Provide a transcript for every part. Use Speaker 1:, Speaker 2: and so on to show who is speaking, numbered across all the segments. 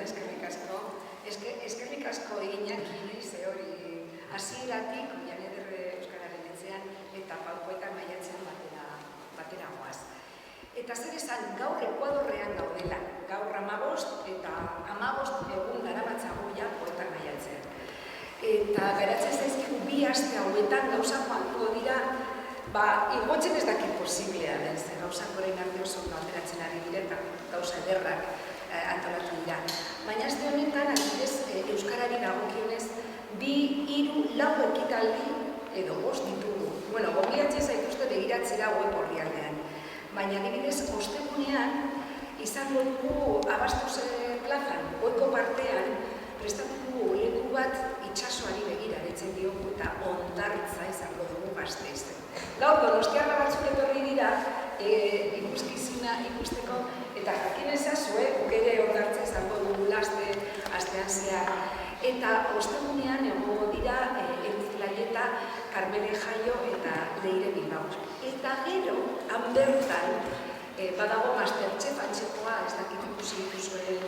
Speaker 1: eskerrik asko. Eskerrik asko eginak ze hori hasieratik Oian Eder Euskararen Etxean eta Paukoetan maiatzen batera goaz. Eta zer esan, gaur Ekuadorrean gaudela, gaur 15 eta 15 egun daramatzagu ja Poetak maiatzean. Eta geratzen zaizkigu 2 aste hauetan gauza joango dira, igotzen ez dakit posiblea den, ze gauzak orain arte oso ateratzen ari dira eta gauza ederrak antolatu dira. Baina aste honetan, adibidez, Euskarari dagokionez, 2, 3, 4 ekitaldi edo 5 ditugu. Bueno, gobiatzen zaituzte begiratzera web orrialdean. Baina adibidez, ostegunean, izango dugu Abastos plazan, goiko partean, prestatu dugu leku bat itsasoari begira detzen diogu eta hondartza izango dugu Gasteizen. Gaur, donostiarra batzuk etorri dira, ikuskizuna ikusteko, eta jakin ezazue, guk ere hondartza izango dugu astean zehar. Eta ostegunean egongo dira Eluz Laieta, Carmele Jaio eta Leire Bilbao. Eta gero, han bertan, badago Masterchef antzekoa, ez dakit ikusi dituzuen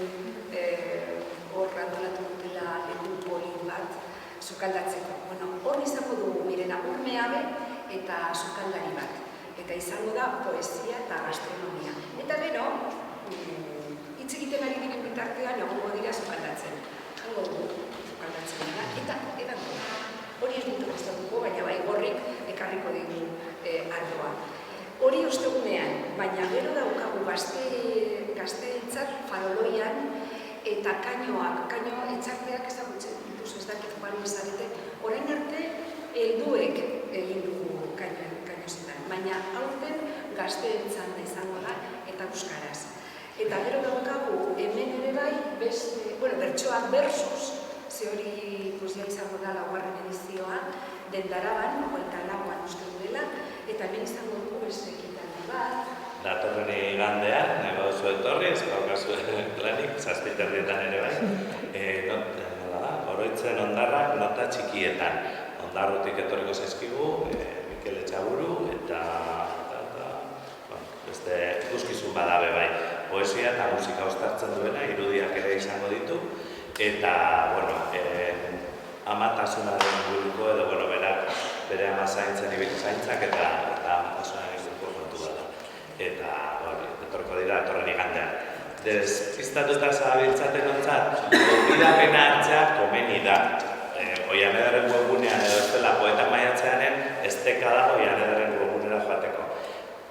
Speaker 1: hor antolatu dutela leku polin bat sukaldatzeko. Bueno, hor izango dugu mirena urmeabe eta sukaldari bat. Eta izango da poesia eta gastronomia. Eta gero, hitz egiten ari diren bitartean egongo dira sukaldatzen. Jango dugu sukaldatzen dira. Eta edan dira. Hori ez dut gustatuko, baina bai gorrik ekarriko digu ardoa. Hori ostegunean, baina gero daukagu gazteentzat faroloian eta kainoak, kaino etxarteak ezagutzen dituzu ez dakit joan bezarete, orain arte helduek egin dugu kainozetan, baina aurten gazteentzat izango da eta euskaraz. Eta gero daukagu hemen ere bai, bertsoak versus, ze hori ja izango da laugarren edizioa, Dendaraban, hogeita lauan uste duela, eta hemen izango dugu ekitaldi bat.
Speaker 2: Datorren igandean, nahi baduzu etorri, ez daukazu planik, 7:30 ere bai. Oroitzen hondarrak nota txikietan. Hondarrutik etorriko zaizkigu, Mikel Etxaburu, eta beste ikuskizun badabe bai. Poesia eta musika uztartzen duena, irudiak ere izango ditu, eta, amatasunaren buruko edo, bere ama zaintzen zaintzak eta amatasunaren buruko kontu bat da. Eta, etorko dira, etorren igandean. Despistatuta zabiltzaten ontzat, gonbidapena hartzea komeni da. Oian Ederren webgunean edo ez dela Poetak maiatzeanen, esteka da Oian Ederren webgunera joateko.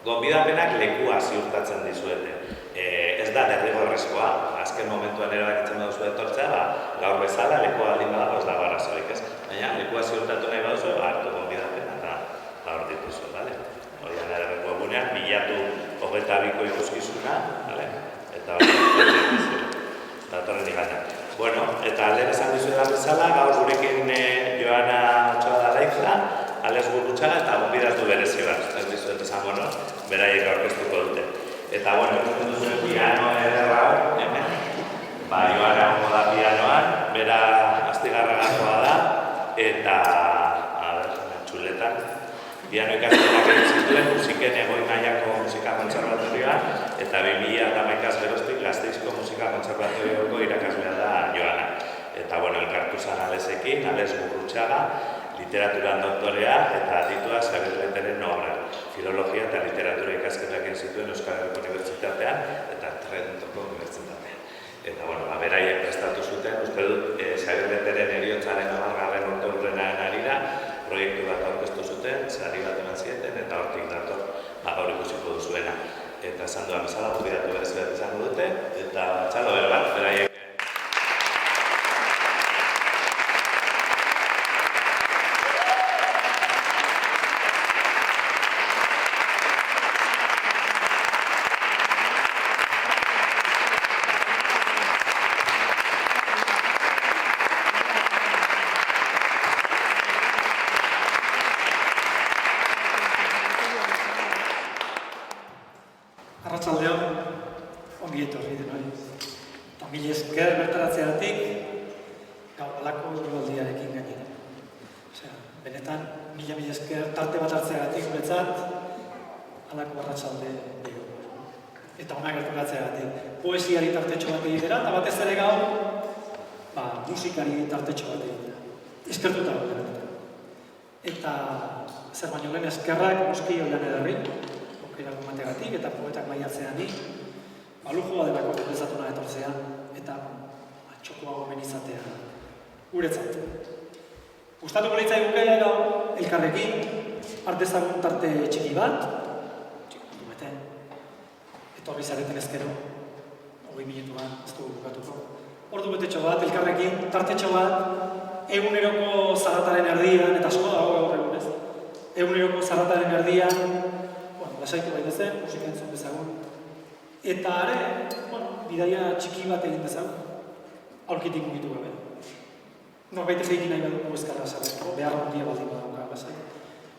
Speaker 2: Gonbidapenak lekua ziurtatzen dizuete. Ez da derrigorrezkoa, azken momentuan erabakitzen baduzu etortzea, gaur bezala lekua aldin badago ez dago arazorik ez. Baina lekua ziurtatu nahi baduzu, hartu gonbidapena eta hor dituzu, bale? Oian Ederren webgunean, bilatu 22ko ikuskizuna, bale? Eta hori dituzu, datorren igandean. Bueno, eta lehen esan dizuetan bezala, gaur gurekin Joana Otxoa da Laizla, Alex Gurrutxaga eta gonbidatu berezi bat. Ez dizuet esango no, beraiek aurkeztuko dute. Eta, ikusten duzuen piano ederra hor, hemen. Joana hongo da pianoan, bera astigarragakoa da, eta, txuletan, piano ikasketak egin zituen, musiken Egoi Mailako musika kontserbatorioan, eta 2011 geroztik Gasteizko musika kontserbatorioko irakaslea da Joana. Eta, elkartu zan Alexekin, Alex Gurrutxaga, literaturan doktorea eta aditua Xabier Leteren obra. Filologia eta literatura ikasketak egin zituen Euskal Herriko Unibertsitatean eta Trentoko Unibertsitatean. Eta, beraiek prestatu zuten, uste dut, Xabier Leteren heriotzaren 10. urteurrenaren harira, proiektu bat aurkeztu zuten, sari bat eman zieten, eta hortik dator, gaur ikusiko duzuena. Eta esan duan bezala, gonbidatu berezi bat izango dute, eta txalo bat, beraiek.
Speaker 3: Arratsaldeon, ongi etorri denoi. Eta mila esker bertaratzeagatik, gaur halako egualdiarekin gainera. Benetan, mila esker tarte bat hartzeagatik guretzat, halako arratsalde dugu. eta ona gerturatzeagatik. Poesiari tartetxo bat egitera, eta batez ere gaur, musikari tartetxo bat egitera. Eskertuta gaude. Eta zer baino lehen eskerrak noski Oian Ederri, aukerak emateagatik eta poetak maiatzeani, lujua delako bezatuna etortzea eta txokoago izatea guretzat. Gustatuko litzaiguke gaur elkarrekin har dezagun tarte txiki bat, etorri zareten ezkero, 20 minutuan ez dugu bukatuko. Ordu betetxo bat, elkarrekin, tartetxo bat, eguneroko zarataren erdian, eta asko dago gaur egun ez, eguneroko zarataren erdian, lasaitu bai dezen, musika entzun bezagun. Eta are, bidaia txiki bat egin bezagun, aurkitik mugitu gabe. Norbait egin nahi badugu ezkarra zareko, behar handia baldin badauka lasai.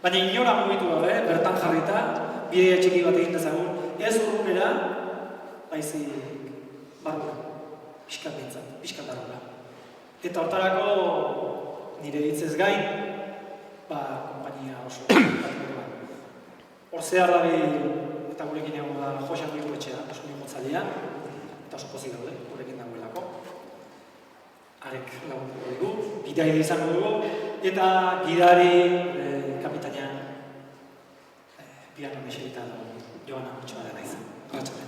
Speaker 3: Baina inora mugitu gabe, bertan jarrita, bidaia txiki bat egin bezagun, ez urrunera, baizik barrura, pixkat bintzat, pixkat barrura. Eta hortarako nire hitzez gain, kompainia oso hor zehar dabi eta gurekin egon da Joxan Milkoetxea, oso migotzailea, eta oso pozik daude, gurekin dagoelako. Arek lagunduko dugu, bidaide izango dugu, eta gidari kapitaina piano meserita dago, Joana Otxoa dela izan. Arratsalde.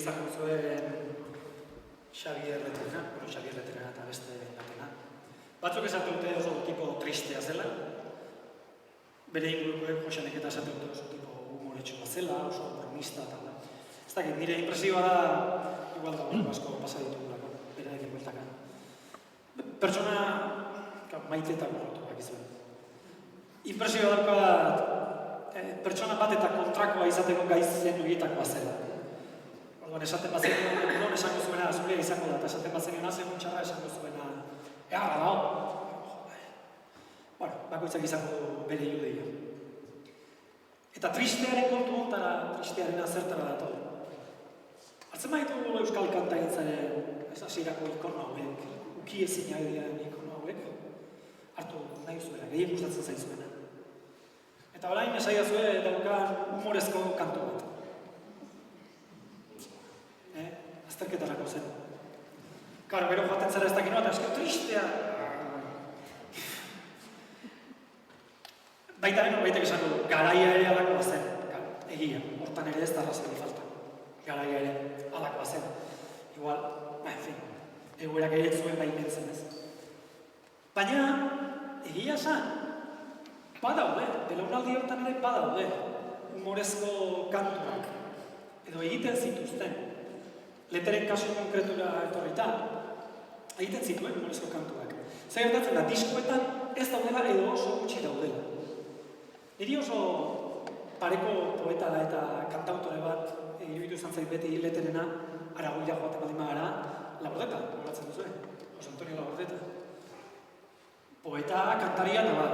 Speaker 3: izan zuen Xabier Letrena eta beste batena. Batzuk esate dute oso tipo tristea zela, bere ingurukoek Joxanek eta esate dute oso tipo humoretsua zela, oso bromista eta da. Ez dakit, nire impresioa da, igual da asko pasa ditugulako, berarekin bueltaka. Pertsona maite eta gorrotuak izan. Impresioa daukat pertsona bat eta kontrakoa izateko gaizen horietakoa zela. Orduan, esaten bazen non esango zuena, zurea izango da, eta esaten bazen segun txarra esango zuena, egarra dago. Bueno, bakoitzak izango du bere irudia. Eta tristearen kontu ontara, tristearen azertara dator. Hartzen baitu euskal kantagintzaren hasierako ikono hauek, uki ezin diren ikono hauek, hartu nahi zuena, gehien gustatzen zaizuena. Eta orain esaiazue daukan humorezko kantu bat. Azterketarako zen. Karo, gero joaten zara ez dakinoa, eta esker tristea. Baitaren horbaitek esango du, garaia ere alakoa zen. Egia, hortan ere ez da razoi falta. Garaia ere alakoa zen. Igual, en fin, egoerak ere zuen baimentzen ez. Baina, egia esan, badaude, belaunaldi hortan ere badaude, humorezko kantuak, edo egiten zituzten. Leteren kasu konkretura etorrita, egiten zituen humorezko kantuak. Zer gertatzen da, diskoetan ez daudela edo oso gutxi daudela. Niri oso pareko poeta eta kantautore bat iruditu izan zait beti Leterena, Aragoira joaten baldin bagara, Labordeta, gogoratzen duzue, Jose Antonio Labordeta. Poeta, kantaria eta bat.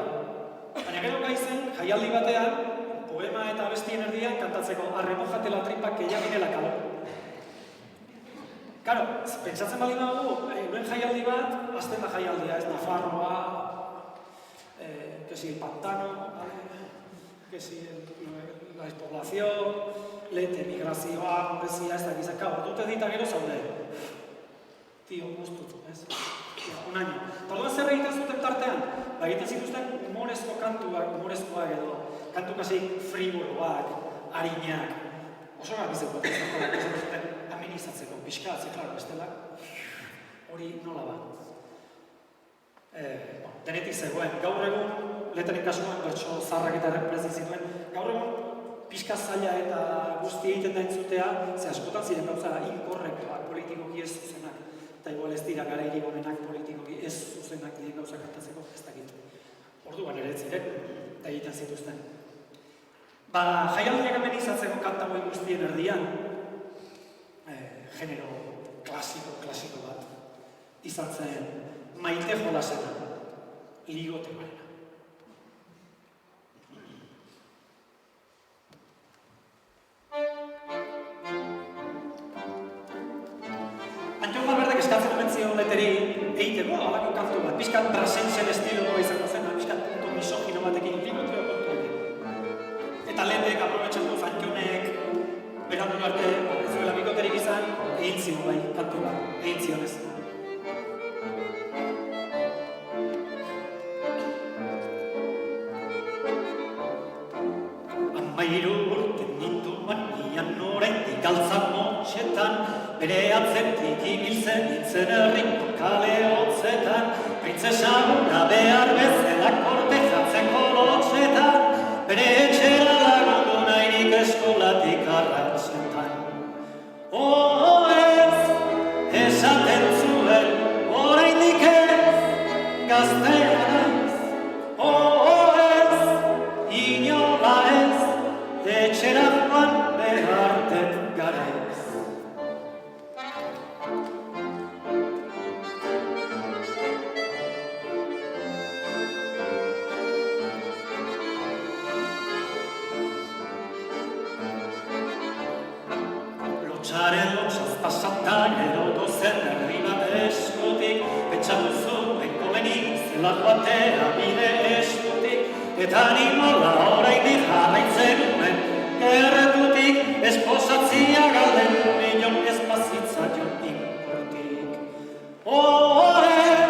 Speaker 3: Baina gero gaizen, jaialdi batean, poema eta abestien erdian kantatzeko arremojate la tripa que ya viene la calor. Karo, pentsatzen bali dago, nuen jaialdi bat, azten da jaialdia, ez Nafarroa, que si el pantano, que si la despoblación, lete, migrazioa, horrezia, ez dakizak, kabo, dute dita gero zaude. Tio, guztut, ez? Un año. Orduan zer egiten zuten tartean? Egiten zituzten humorezko kantuak, humorezkoak edo, kantu kasik friboloak, harinak, oso gabizeko, ez zuten amenizatzeko, pixkatzea, klaro, bestela, hori nola ba. Denetik zegoen, gaur egun, Leteren kasuan, bertso zaharrak eta reprezin zituen, gaur egun, pixka zaila eta guzti egiten da entzutea, ze askotan ziren gauza inkorrektuak, politikoki ez zuzenak, eta igual ez dira gara irigonenak politikoki ez zuzenak diren gauza kantatzeko, ez dakit. Orduan ere ziren, eta egiten zituzten. Jaialdiak amenizatzeko kantagoen guztien erdian, genero klasiko bat, izan zen Maite Jolasena, Ligote Marena. Antxon Valverdek eskatzen omen zion Leteri egiteko halako kantu bat, pixkat brasensen estiloa izango zen, pixkat puntu misogino batekin ligoteo kontuekin. Eta Letek aprobetxatu Antxonek berandu arte ez zuela bikoterik izan, egin zion bai kantu bat, egin zion ez. Amairu urte ninduen nian oraindik altzan motxetan, bere atzetik ibiltzen nintzen herriko kale hotzetan, printzesa gura behar bezala kortejatzeko lotxetan, bere etxera lagundu nahirik eskolatik arrantzetan. Ez, esaten zuen, oraindik ez, gaztea naiz. Ez, inola ez, etxera joan behartet garaiz. Lotxaren lotxaz pasatan edo dozen herri bat eskutik, pentsa duzu beko benik zela joatea bide eskutik, eta nimola oraindik jarraitzen nuen erretutik, esposatzia galdetu nion ez bazitza jon inkortik.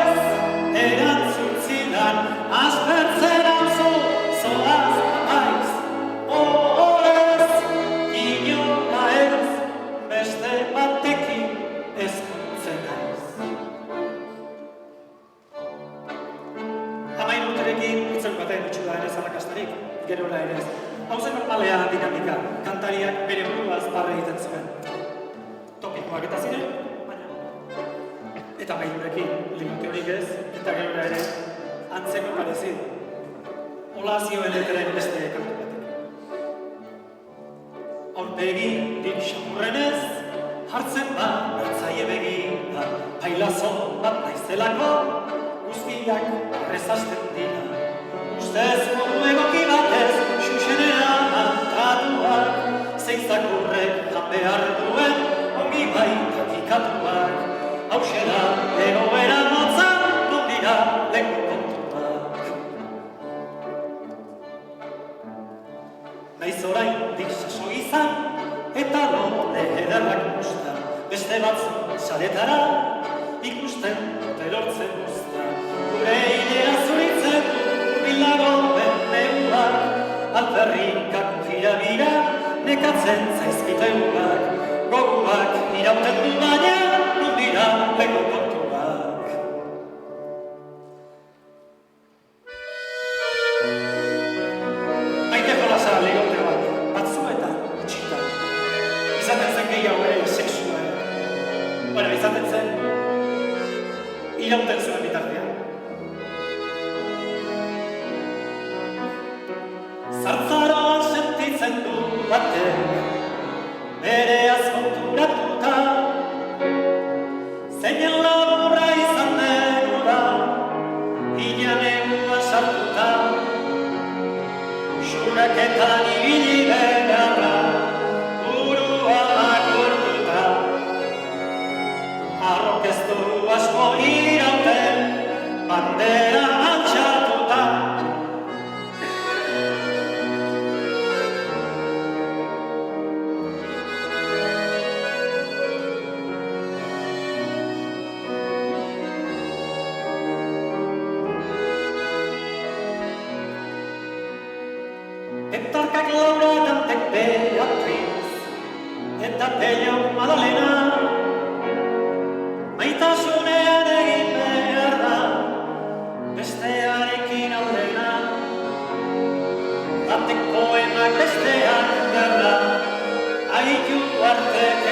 Speaker 3: Ez, erantzun zidan, aspertzen hauzu, zoaz apaiz. Ez, inola ez, beste Zuekin itzen baten itxuda ez arrakastarik, gerora ere ez. Hau zen normalean dinamika, kantariak bere buruaz barre egiten zuen. Topikoak eta ziren, baina... Eta mailurekin, limite horik ez, eta gerora ere, antzeko parezi. Hola zioen eteren beste kantu batek. Aurpegi dik xamurrenez, hartzen bat hartzaie begina, pailazo bat naizelako, guztiak arrezazten dira. Ustez modu egoki batez, xuxenean mantratuak, zeintzakurrek jan behar duen, ongi baitak ikatuak. Hauxera, egoera motza, non dira leko kontuak. Naiz orain dik saso izan, eta lore ederrak musta, beste batzuk saretara, ikusten dute lortzen guzta. Gure idea zuritzen urbilago beneuak, alperrikak gira bira, nekatzen zaizkiteuak, goguak irauten du baina, non dira leko kontuak. Maite jolasa legote bat, batzuetan utxita. Izaten zen gehiago ere sexua ere. Bueno, izaten zen, irauten zuen bitartean. Zartzaroan sentitzen du batek, bere azkonturatuta, zeinen laburra izan denura, ilan egua sartuta, xuraketan ibili beharra, burua makurtuta, arrok ez du asko irauten, bandera altxatuta. Etarkak Laura dantek Beatriz, eta Pello Madalena, maitasunean egin behar da, bestearekin aldena. Batek poemak besteak gerra, haitu artek